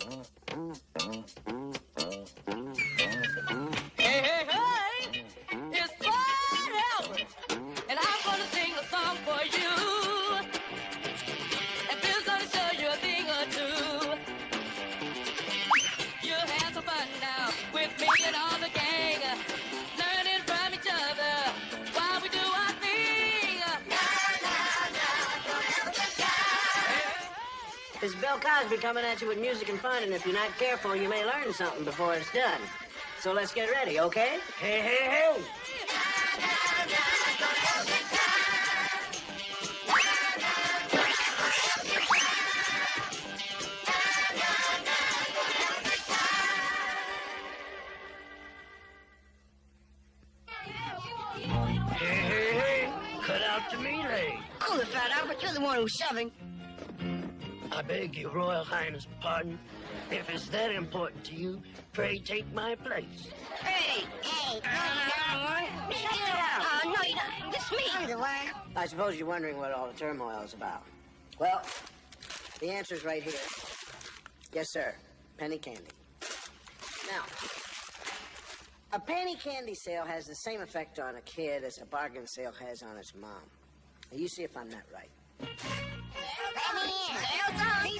Hey, hey, hey! It's Weird Al, and I'm gonna sing a song for you. And Bill's gonna show you a thing or two. You'll have some fun now with me and all the gang, learning from each other while we do our thing. This is Bill Cosby coming at you with music and fun, and if you're not careful, you may learn something before it's done. So let's get ready, okay? Hey, hey, hey! Hey, hey, hey! Cut out the melee. Cool it, Fat Albert. You're the one who's shoving. I beg your Royal Highness pardon. If it's that important to you, pray take my place. Hey! Hey! Get out! No, you're not. It's me. I'm the one. I suppose you're wondering what all the turmoil is about. Well, the answer's right here. Yes, sir. Penny candy. Now, a penny candy sale has the same effect on a kid as a bargain sale has on its mom. Now, you see if I'm not right.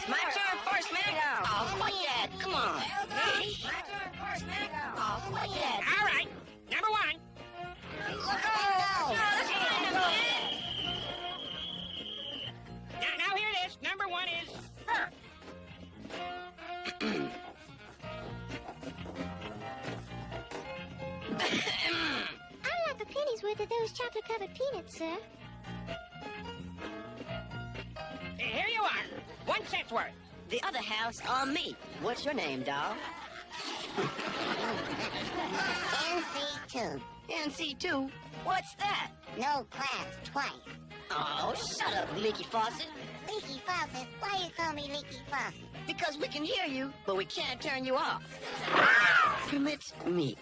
My turn first, man. Oh, fuck that. Come on. My turn first, man. Oh, fuck that. All right. Number one. Now here it is. Number one is fur. I'd like a penny's worth of those chocolate-covered peanuts, sir. Here you are. 1 cent's worth. The other house on me. What's your name, doll? NC2. NC2? What's that? No class, twice. Oh, shut up, Leaky Faucet. Leaky Faucet? Why you call me Leaky Faucet? Because we can hear you, but we can't turn you off. Permit me.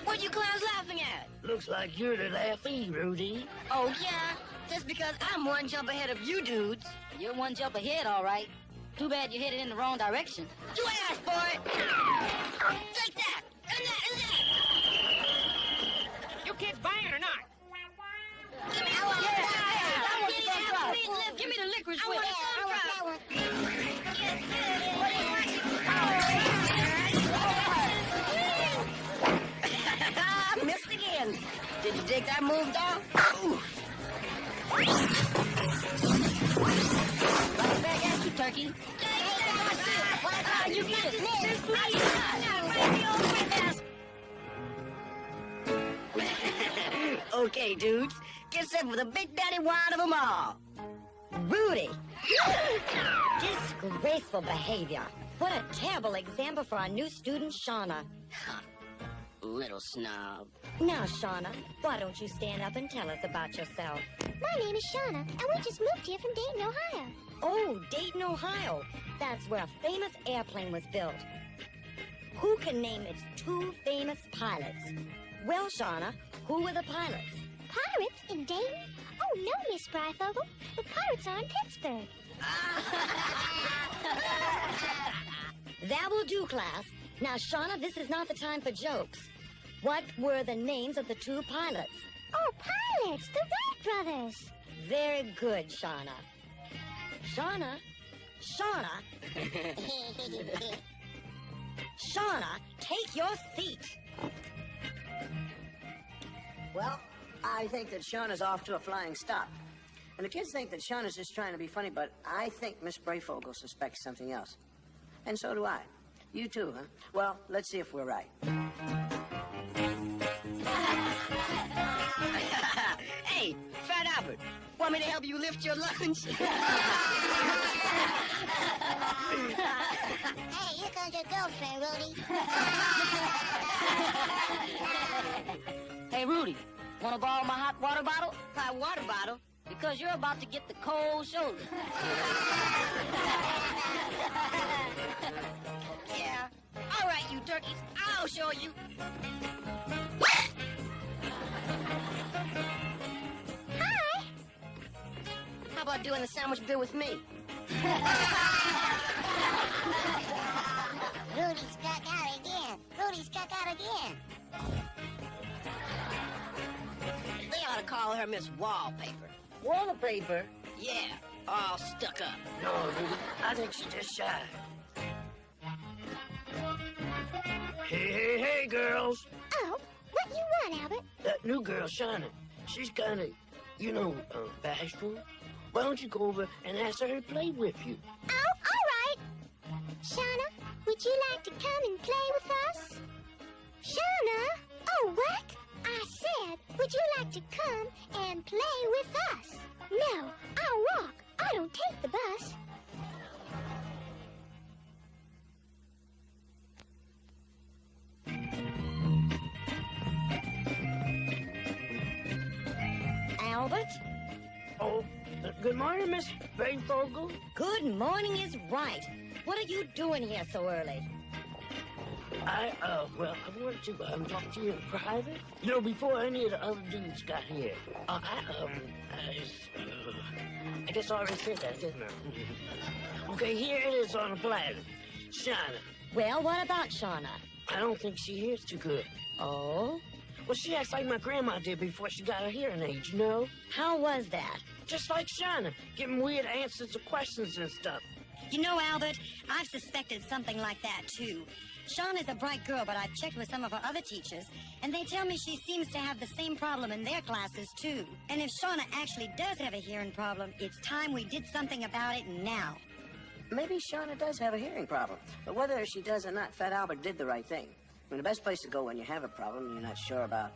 What you clowns laughing at? Looks like you're the laughy, Rudy. Oh, yeah? Just because I'm one jump ahead of you dudes. You're one jump ahead, all right. Too bad you headed in the wrong direction. You asked for it. Take that. And that. And that. You kids buying or not? Give me I want that. Give me the licorice I whip. want that one. Missed again. Did you dig that move, dog? Right back at you, turkey. You get it. Okay, dudes. Get set for the big daddy wine of them all. Rudy. Disgraceful behavior. What a terrible example for our new student, Shauna. Little snob. Now, Shauna, why don't you stand up and tell us about yourself? My name is Shauna, and we just moved here from Dayton, Ohio. Oh, Dayton, Ohio. That's where a famous airplane was built. Who can name its 2 famous pilots? Well, Shauna, who were the pilots? Pirates in Dayton? Oh, no, Miss Bryfogle. The pirates are in Pittsburgh. That will do, class. Now, Shauna, this is not the time for jokes. What were the names of the 2 pilots? Oh, pilots, the Wright brothers. Very good, Shauna. Shauna? Shauna, take your seat. Well, I think that Shauna's off to a flying stop. And the kids think that Shauna's just trying to be funny, but I think Miss Brayfogle suspects something else. And so do I. You too, huh? Well, let's see if we're right. Hey, Fat Albert, want me to help you lift your lunch? Hey, here comes your girlfriend, Rudy. Hey, Rudy, want to borrow my hot water bottle? Hot water bottle? Because you're about to get the cold shoulder. Yeah. All right, you turkeys, I'll show you. Hi. How about doing the sandwich bit with me? Rudy struck out again. Rudy struck out again. They ought to call her Miss Wallpaper. Wallpaper? Yeah, all stuck up. No, Rudy. I think she's just shy. Hey, girls. Oh, what do you want, Albert? That new girl, Shauna, she's kind of, bashful. Why don't you go over and ask her to play with you? Oh, all right. Shauna, would you like to come and play with us? Shauna? Oh, what? I said, would you like to come and play with us? No, I'll walk. I don't take the bus. Albert? Oh, good morning, Miss Brayfogle. Good morning is right. What are you doing here so early? I wanted to talk to you in private. Before any of the other dudes got here. I guess I already said that, didn't I? Okay, here it is on the platter. Shauna. Well, what about Shauna? I don't think she hears too good. Oh? Well, she acts like my grandma did before she got her hearing aid, you know? How was that? Just like Shauna, giving weird answers to questions and stuff. You know, Albert, I've suspected something like that, too. Shauna's a bright girl, but I've checked with some of her other teachers, and they tell me she seems to have the same problem in their classes, too. And if Shauna actually does have a hearing problem, it's time we did something about it now. Maybe Shauna does have a hearing problem, but whether she does or not, Fat Albert did the right thing. I mean, the best place to go when you have a problem you're not sure about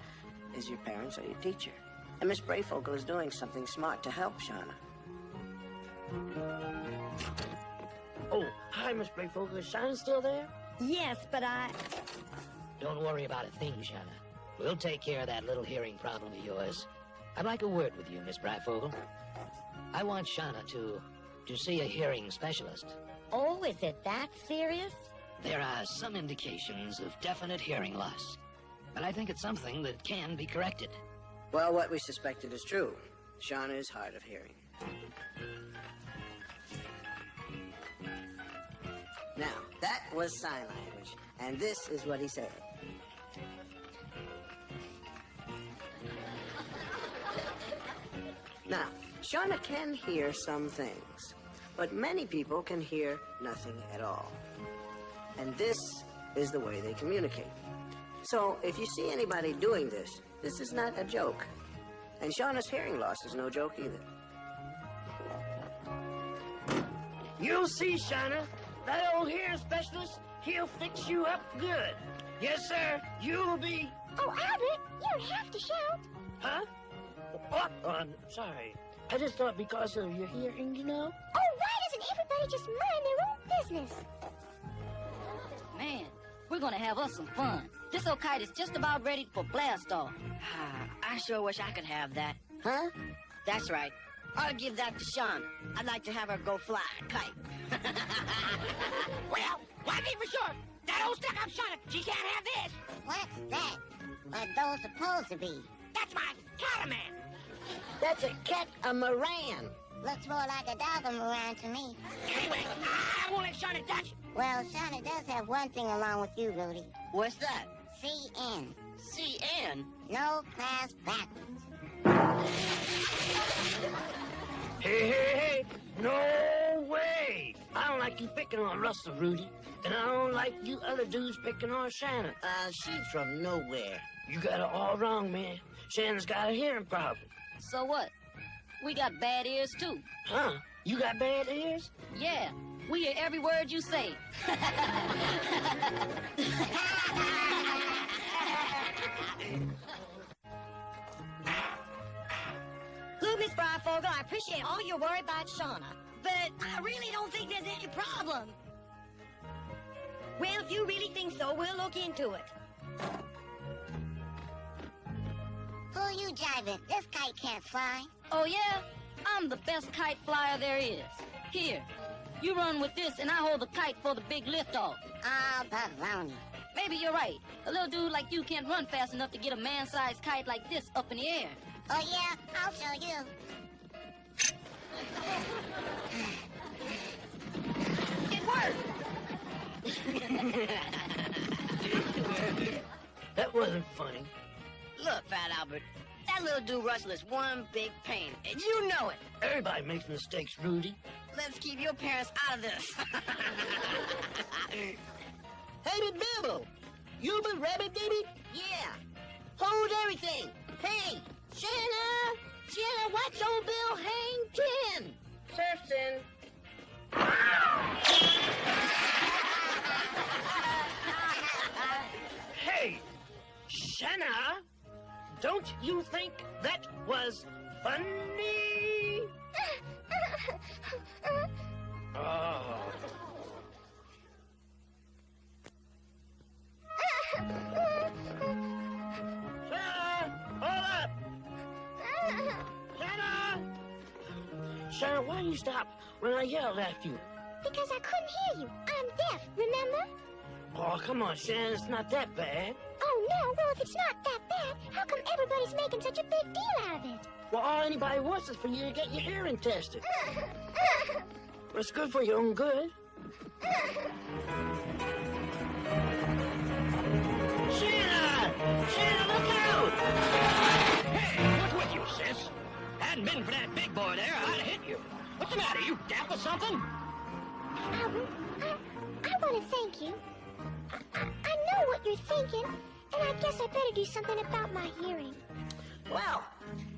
is your parents or your teacher. And Miss Brayfogle is doing something smart to help Shauna. Oh, hi, Miss Brayfogle. Is Shauna still there? Yes, but Don't worry about a thing, Shauna. We'll take care of that little hearing problem of yours. I'd like a word with you, Miss Brayfogle. I want Shauna to see a hearing specialist. Oh, is it that serious? There are some indications of definite hearing loss, but I think it's something that can be corrected. Well, what we suspected is true. Shauna is hard of hearing. Now, that was sign language, and this is what he said. Now, Shauna can hear some things, but many people can hear nothing at all. And this is the way they communicate. So, if you see anybody doing this, this is not a joke. And Shauna's hearing loss is no joke either. You'll see, Shauna. That old hearing specialist, he'll fix you up good. Yes, sir. You'll be... Oh, Albert, you don't have to shout. Huh? What? Oh, I'm sorry. I just thought because of your hearing, you know? Oh, why doesn't everybody just mind their own business? Man, we're gonna have us some fun. This old kite is just about ready for blast off. I sure wish I could have that. Huh? That's right. I'll give that to Shauna. I'd like to have her go fly a kite. Well, one thing for sure. That old stuck-up Shauna, she can't have this. What's that? What are those supposed to be? That's my catamaran. That's a catamaran. Looks more like a dog to me. Anyway, I won't let Shauna touch it. Well, Shauna does have one thing along with you, Rudy. What's that? CN. CN? No class backwards. Hey, no way! I don't like you picking on Russell, Rudy. And I don't like you other dudes picking on Shauna. She's from nowhere. You got it all wrong, man. Shannon's got a hearing problem. So what? We got bad ears, too. Huh? You got bad ears? Yeah, we hear every word you say. Look, Miss Brayfogle, I appreciate all your worry about Shauna, but I really don't think there's any problem. Well, if you really think so, we'll look into it. Who you jiving? This kite can't fly. Oh, yeah? I'm the best kite flyer there is. Here, you run with this and I hold the kite for the big liftoff. Ah, baloney. Maybe you're right. A little dude like you can't run fast enough to get a man-sized kite like this up in the air. Oh, yeah? I'll show you. funny. Look, Fat Albert, that little dude Russell is one big pain, and you know it. Everybody makes mistakes, Rudy. Let's keep your parents out of this. Hey, Bilbo! You been rabbit, baby? Yeah. Hold everything. Hey, Shanna! Shanna, watch old Bill hang 10. Surf's in. Hey, Shauna, don't you think that was funny? Oh. Shauna, hold up! Shauna! Shauna, why did you stop when I yelled at you? Because I couldn't hear you. I'm deaf, remember? Oh, come on, Shannon, it's not that bad. Oh, no. Well, if it's not that bad, how come everybody's making such a big deal out of it? Well, all anybody wants is for you to get your hearing tested. Well, it's good for your own good. Shanna! Shanna, look out! Hey, what's with you, sis? Hadn't been for that big boy there, I'd have hit you. What's the matter? You deaf or something? Albert, I want to thank you. I know what you're thinking, and I guess I better do something about my hearing. Well,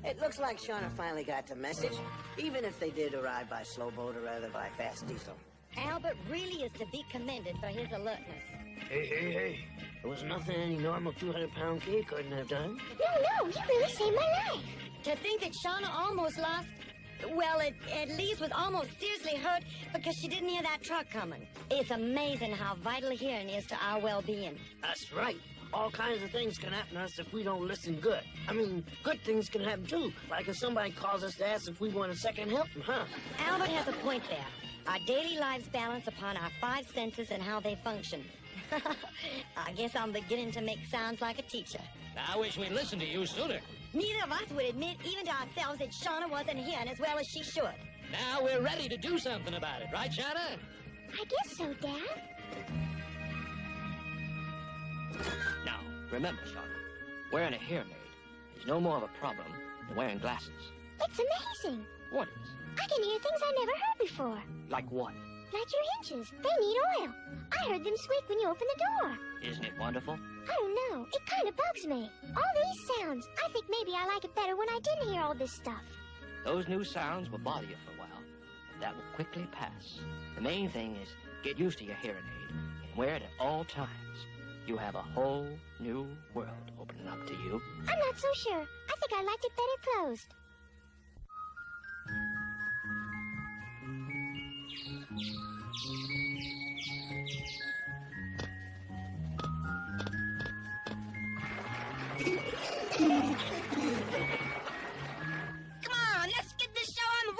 it looks like Shauna finally got the message, even if they did arrive by slow boat or rather by fast diesel. Albert really is to be commended for his alertness. Hey. There was nothing any normal 200-pound kid couldn't have done. No, you really saved my life. To think that Shauna almost lost, well, at least was almost seriously hurt because she didn't hear that truck coming. It's amazing how vital hearing is to our well-being. That's right. All kinds of things can happen to us if we don't listen good. I mean, good things can happen too. Like if somebody calls us to ask if we want a second helping, huh? Albert has a point there. Our daily lives balance upon our 5 senses and how they function. I guess I'm beginning to make sounds like a teacher. I wish we'd listened to you sooner. Neither of us would admit, even to ourselves, that Shauna wasn't hearing as well as she should. Now we're ready to do something about it, right, Shauna? I guess so, Dad. Now, remember, Shauna, wearing a hearing aid is no more of a problem than wearing glasses. It's amazing. What is? I can hear things I never heard before. Like what? Like your hinges. They need oil. I heard them squeak when you opened the door. Isn't it wonderful? I don't know. It kind of bugs me. All these sounds. I think maybe I like it better when I didn't hear all this stuff. Those new sounds will bother you for a while, but that will quickly pass. The main thing is get used to your hearing aid and wear it at all times. You have a whole new world opening up to you. I'm not so sure. I think I liked it better closed. Come on, let's get this show on the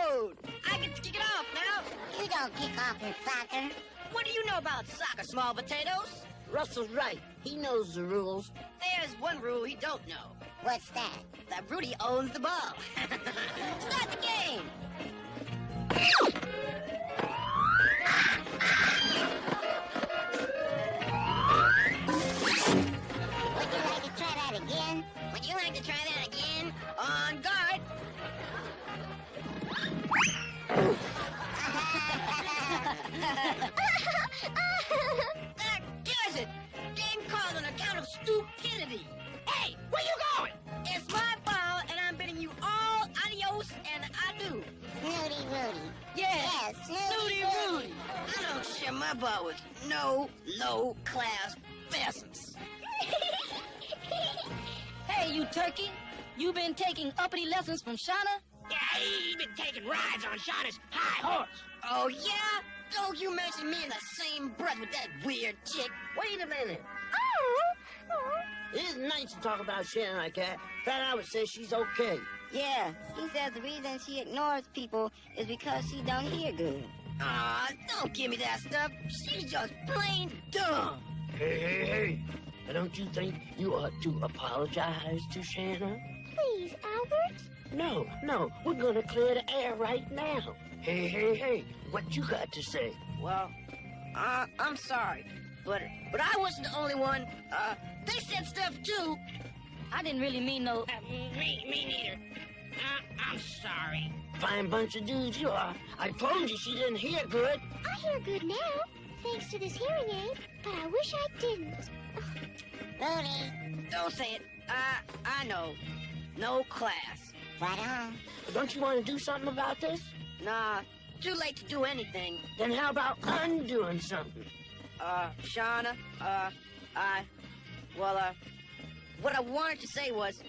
road. I get to kick it off now. You don't kick off in soccer. What do you know about soccer, small potatoes? Russell's right. He knows the rules. There's one rule he don't know. What's that? That Rudy owns the ball. Start the game. Would you like to try that again? On guard. That does it. Game called on account of stupidity. Hey, where you going? It's my ball, and I'm bidding you all adios and adieu. Snooty Rudy. Yes, Snooty Rudy. I don't share my ball with no low-class pheasants. Hey, you turkey. You been taking uppity lessons from Shauna? Yeah, he's been taking rides on Shauna's high horse. Oh, yeah? Don't you mention me in the same breath with that weird chick. Wait a minute. Oh. It isn't nice to talk about Shannon like that. Fat Albert says she's okay. Yeah, he says the reason she ignores people is because she don't hear good. Aw, don't give me that stuff. She's just plain dumb. Hey. Don't you think you ought to apologize to Shanna? Please, Albert. No, we're gonna clear the air right now. Hey, what you got to say? Well, I'm sorry. But I wasn't the only one. They said stuff too. I didn't really mean no... Me neither. I'm sorry. Fine bunch of dudes you are. I told you she didn't hear good. I hear good now, thanks to this hearing aid, but I wish I didn't. Rudy. Don't say it. I know. No class. Right on. Don't you want to do something about this? Nah, too late to do anything. Then how about undoing something? Shauna, what I wanted to say was,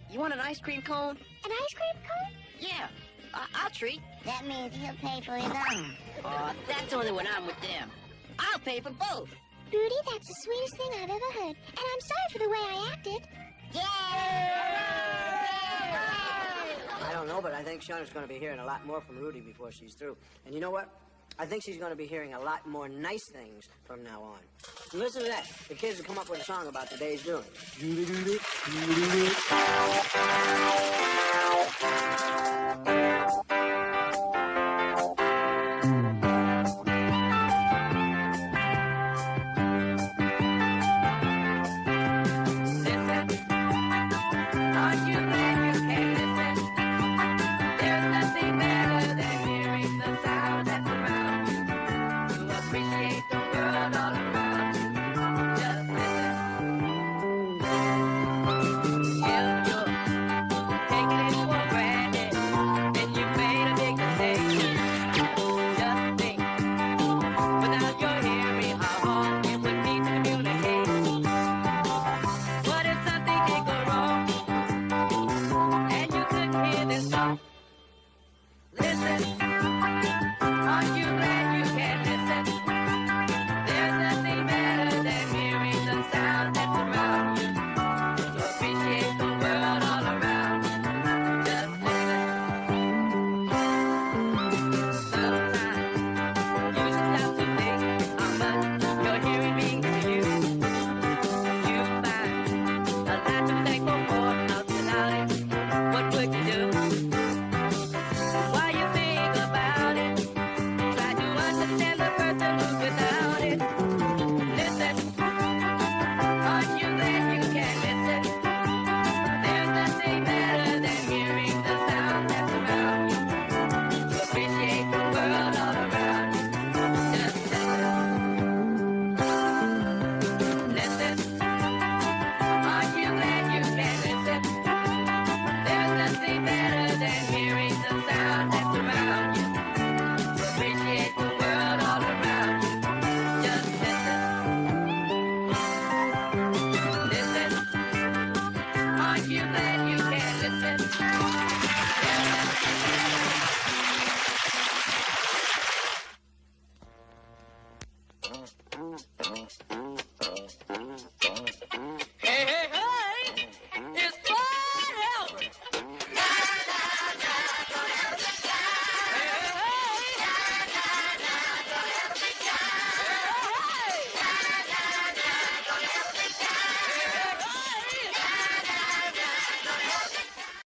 you want an ice cream cone? An ice cream cone? Yeah, I'll treat. That means he'll pay for his own. That's only when I'm with them. I'll pay for both. Rudy, that's the sweetest thing I've ever heard. And I'm sorry for the way I acted. I don't know, but I think Shauna's going to be hearing a lot more from Rudy before she's through. And you know what? I think she's going to be hearing a lot more nice things from now on. And listen to that. The kids will come up with a song about the day's doing. Doody doody, doody doody.